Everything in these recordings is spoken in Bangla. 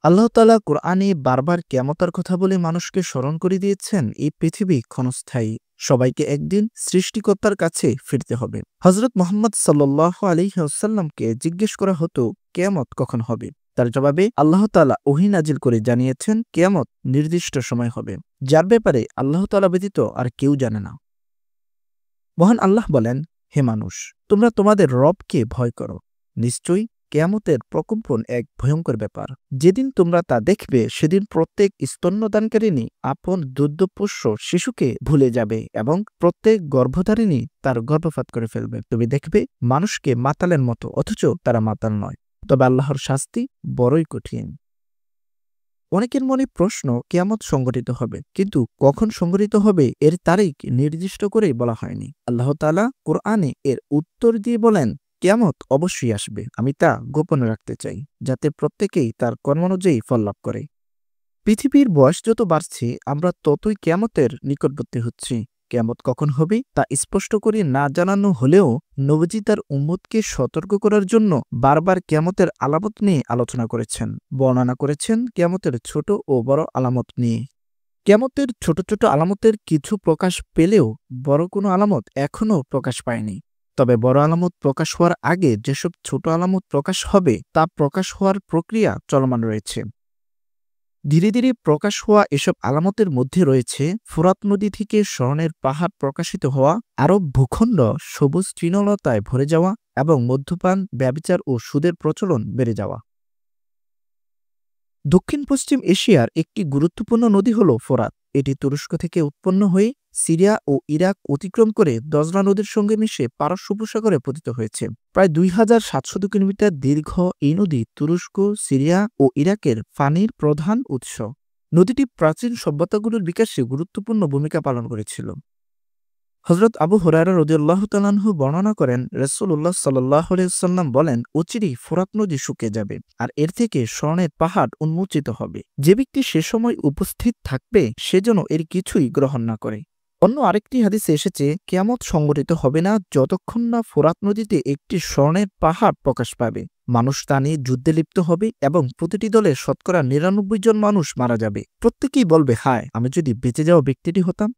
আল্লাহ তাআলা কোরআনে বারবার কিয়ামতের কথা বলে মানুষকে স্মরণ করে দিয়েছেন এই পৃথিবী ক্ষণস্থায়ী। সবাইকে একদিন সৃষ্টিকর্তার কাছে ফিরতে হবে। হযরত মুহাম্মদ সাল্লাল্লাহু আলাইহি ওয়াসাল্লামকে জিজ্ঞেস করা হতো কিয়ামত কখন হবে। তার জবাবে আল্লাহ তাআলা ওহী নাজিল করে জানিয়েছেন কিয়ামত নির্দিষ্ট সময় হবে, যার ব্যাপারে আল্লাহ তাআলা ব্যতীত আর কেউ জানে না। মহান আল্লাহ বলেন, হে মানুষ, তোমরা তোমাদের রবকে ভয় করো। নিশ্চয়ই কেয়ামতের প্রকম্পন এক ভয়ঙ্কর ব্যাপার। যেদিন তোমরা তা দেখবে সেদিন প্রত্যেক স্তন্যদানকারিণী আপন দুগ্ধপোষ্য শিশুকে ভুলে যাবে এবং প্রত্যেক গর্ভধারিণী তার গর্ভপাত করে ফেলবে। তুমি দেখবে মানুষকে মাতালের মতো, অথচ তারা মাতাল নয়। তবে আল্লাহর শাস্তি বড়ই কঠিন। অনেকের মনে প্রশ্ন, কিয়ামত সংঘটিত হবে, কিন্তু কখন সংঘটিত হবে এর তারিখ নির্দিষ্ট করেই বলা হয়নি। আল্লাহ তাআলা কোরআনে এর উত্তর দিয়ে বলেন, কিয়ামত অবশ্যই আসবে, আমি তা গোপনে রাখতে চাই, যাতে প্রত্যেকেই তার কর্মানুযায়ী ফল লাভ করে। পৃথিবীর বয়স যত বাড়ছে আমরা ততই কিয়ামতের নিকটবর্তী হচ্ছি। কিয়ামত কখন হবে তা স্পষ্ট করে না জানানো হলেও নবীজি তার উম্মতকে সতর্ক করার জন্য বারবার কিয়ামতের আলামত নিয়ে আলোচনা করেছেন, বর্ণনা করেছেন কিয়ামতের ছোট ও বড় আলামত নিয়ে। কিয়ামতের ছোট ছোট আলামতের কিছু প্রকাশ পেলেও বড় কোনো আলামত এখনও প্রকাশ পায়নি। তবে বড় আলামত প্রকাশ হওয়ার আগে যেসব ছোট আলামত প্রকাশ হবে তা প্রকাশ হওয়ার প্রক্রিয়া চলমান রয়েছে। ধীরে ধীরে প্রকাশ হওয়া এসব আলামতের মধ্যে রয়েছে ফোরাত নদী থেকে স্বর্ণের পাহাড় প্রকাশিত হওয়া, আরব ভূখণ্ড সবুজ তৃণলতায় ভরে যাওয়া এবং মদ্যপান, ব্যভিচার ও সুদের প্রচলন বেড়ে যাওয়া। দক্ষিণ পশ্চিম এশিয়ার একটি গুরুত্বপূর্ণ নদী হল ফোরাত। এটি তুরস্ক থেকে উৎপন্ন হয়ে সিরিয়া ও ইরাক অতিক্রম করে দজলা নদীর সঙ্গে মিশে পারস্য উপসাগরে পতিত হয়েছে। প্রায় 2700 কিলোমিটার দীর্ঘ এই নদী তুরস্ক, সিরিয়া ও ইরাকের পানির প্রধান উৎস। নদীটি প্রাচীন সভ্যতাগুলোর বিকাশে গুরুত্বপূর্ণ ভূমিকা পালন করেছিল। হযরত আবু হুরায়রা রাদিয়াল্লাহু তাআলা আনহু বর্ণনা করেন, রাসূলুল্লাহ সাল্লাল্লাহু আলাইহি ওয়াসাল্লাম বলেন, অচিরেই ফোরাত নদী শুকিয়ে যাবে আর এর থেকে স্বর্ণের পাহাড় উন্মোচিত হবে। যে ব্যক্তি সে সময় উপস্থিত থাকবে সে যেন এর কিছুই গ্রহণ না করে। অন্য আরেকটি হাদিসে এসেছে, কিয়ামত সংঘটিত হবে না যতক্ষণ না ফোরাত নদীতে একটি স্বর্ণের পাহাড় প্রকাশ পাবে। মানুষ তা নিয়ে যুদ্ধে লিপ্ত হবে এবং প্রতিটি দলে শতকরা 99 জন মানুষ মারা যাবে। প্রত্যেকেই বলবে, হায়, আমি যদি বেঁচে যাওয়া ব্যক্তিটি হতাম।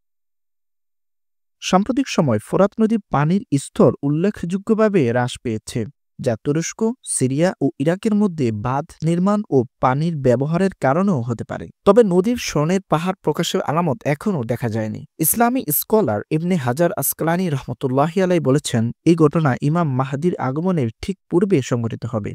সাম্প্রতিক সময় ফোরাত নদীর পানির স্তর উল্লেখযোগ্যভাবে হ্রাস পেয়েছে, যা তুরস্ক, সিরিয়া ও ইরাকের মধ্যে বাঁধ নির্মাণ ও পানির ব্যবহারের কারণেও হতে পারে। তবে নদীর স্বর্ণের পাহাড় প্রকাশের আলামত এখনও দেখা যায়নি। ইসলামী স্কলার ইবনে হাজার আসকালানী রহমতুল্লাহি আলাই বলেছেন, এই ঘটনা ইমাম মাহদির আগমনের ঠিক পূর্বে সংঘটিত হবে।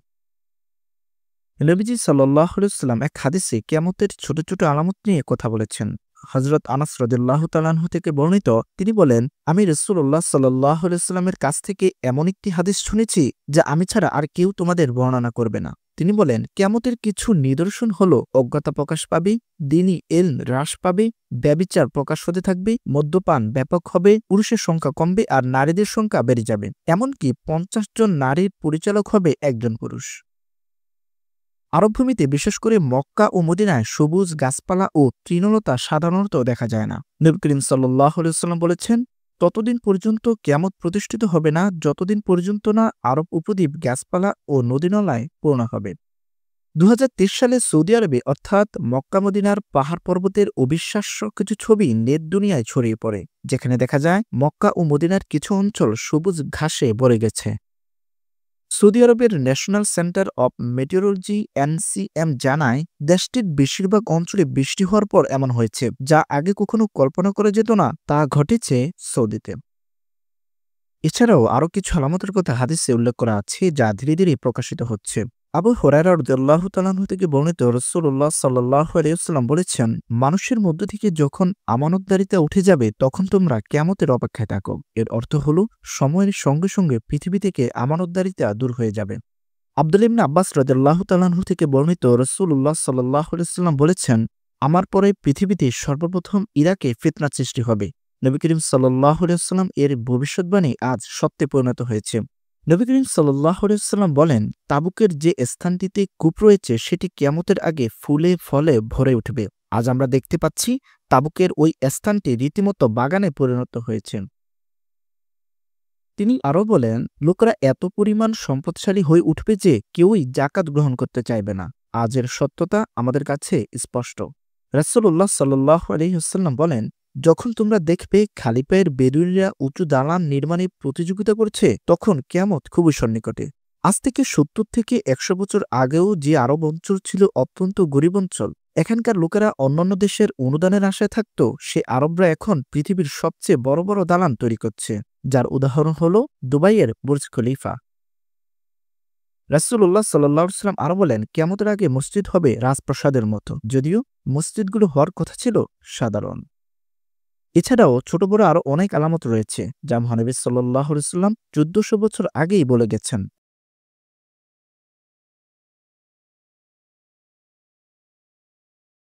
নবীজি সাল্লাল্লাহু আলাইহি ওয়াসাল্লাম এক হাদিসে কিয়ামতের ছোট ছোট আলামত নিয়ে কথা বলেছেন। হযরত আনাস রাদিয়াল্লাহু তাআলা আনহু থেকে বর্ণিত, তিনি বলেন, আমি রাসূলুল্লাহ সাল্লাল্লাহু আলাইহি ওয়াসাল্লামের কাছ থেকে এমন একটি হাদিস শুনেছি যা আমি ছাড়া আর কেউ তোমাদের বর্ণনা করবে না। তিনি বলেন, কিয়ামতের কিছু নিদর্শন হলো অজ্ঞতা প্রকাশ পাবে, দ্বীনি ইলম হ্রাস পাবে, ব্যভিচার প্রকাশ হতে থাকবে, মদ্যপান ব্যাপক হবে, পুরুষের সংখ্যা কমবে আর নারীদের সংখ্যা বেড়ে যাবে। এমনকি 50 জন নারীর পরিচালক হবে একজন পুরুষ। আরবভূমিতে বিশেষ করে মক্কা ও মদিনায় সবুজ গাছপালা ও তৃণলতা সাধারণত দেখা যায় না। নবী করিম সাল্লাল্লাহু আলাইহি ওয়াসাল্লাম বলেছেন, ততদিন পর্যন্ত কিয়ামত প্রতিষ্ঠিত হবে না যতদিন পর্যন্ত না আরব উপদ্বীপ গাছপালা ও নদীনালায় পূর্ণ হবে। 2023 সালে সৌদি আরবে অর্থাৎ মক্কা মদিনার পাহাড় পর্বতের অবিশ্বাস্য কিছু ছবি নেট দুনিয়ায় ছড়িয়ে পড়ে, যেখানে দেখা যায় মক্কা ও মদিনার কিছু অঞ্চল সবুজ ঘাসে ভরে গেছে। সৌদি আরবের national centre of meteorology NCM জানায়, দেশটির বেশিরভাগ অঞ্চলে বৃষ্টি হওয়ার পর এমন হয়েছে, যা আগে কখনো কল্পনা করা যেত না। তা ঘটেছে সৌদিতে। এছাড়াও আরও কিছু আলামতের কথা হাদিসে উল্লেখ করা আছে, যা ধীরে ধীরে প্রকাশিত হচ্ছে। আবু হুরায়রা রাদিয়াল্লাহু তাআলা আনহু থেকে বর্ণিত, রাসূলুল্লাহ সাল্লাল্লাহু আলাইহি ওয়াসাল্লাম বলেছেন, মানুষের মধ্য থেকে যখন আমানতদারিতা উঠে যাবে তখন তোমরা কিয়ামতের অপেক্ষায় থাকো। এর অর্থ হলো সময়ের সঙ্গে সঙ্গে পৃথিবী থেকে আমানতদারিতা দূর হয়ে যাবে। আব্দুল্লাহ ইবনে আব্বাস রাদিয়াল্লাহু তাআলা আনহু থেকে বর্ণিত, রাসূলুল্লাহ সাল্লাল্লাহু আলাইহি ওয়াসাল্লাম বলেছেন, আমার পরে পৃথিবীতে সর্বপ্রথম ইরাকে ফিতনা সৃষ্টি হবে। নবী করিম সাল্লাল্লাহু আলাইহি ওয়াসাল্লাম এর ভবিষ্যদ্বাণী আজ সত্যে পরিণত হয়েছে। নবী করিম সাল্লাল্লাহু আলাইহি ওয়াসাল্লাম বলেন, তাবুকের যে স্থানটিতে কূপ রয়েছে সেটি কিয়ামতের আগে ফুলে ফলে ভরে উঠবে। আজ আমরা দেখতে পাচ্ছি তাবুকের ওই স্থানটি রীতিমতো বাগানে পরিণত হয়েছে। তিনি আরও বলেন, লোকেরা এত পরিমাণ সম্পদশালী হয়ে উঠবে যে কেউই যাকাত গ্রহণ করতে চাইবে না। আজের সত্যতা আমাদের কাছে স্পষ্ট। রাসূলুল্লাহ সাল্লাল্লাহু আলাইহি ওয়াসাল্লাম বলেন, যখন তোমরা দেখবে খালি পায়ের বেদুইনরা উঁচু দালান নির্মাণে প্রতিযোগিতা করছে, তখন কিয়ামত খুবই সন্নিকটে। আজ থেকে ৭০ থেকে ১০০ বছর আগেও যে আরব অঞ্চল ছিল অত্যন্ত গরিব অঞ্চল, এখানকার লোকেরা অন্যান্য দেশের অনুদানের আশায় থাকত, সে আরবরা এখন পৃথিবীর সবচেয়ে বড় বড় দালান তৈরি করছে, যার উদাহরণ হল দুবাইয়ের বুর্জ খলিফা। রাসূলুল্লাহ সাল্লাল্লাহু আলাইহি ওয়াসাল্লাম আরো বলেন, কিয়ামতের আগে মসজিদ হবে রাজপ্রাসাদের মতো, যদিও মসজিদগুলো হওয়ার কথা ছিল সাধারণ। এছাড়াও ছোট বড় আরো অনেক আলামত রয়েছে, যা মহানবী সাল্লাল্লাহু আলাইহি ওয়াসাল্লাম ১৪০০ বছর আগেই বলে গেছেন।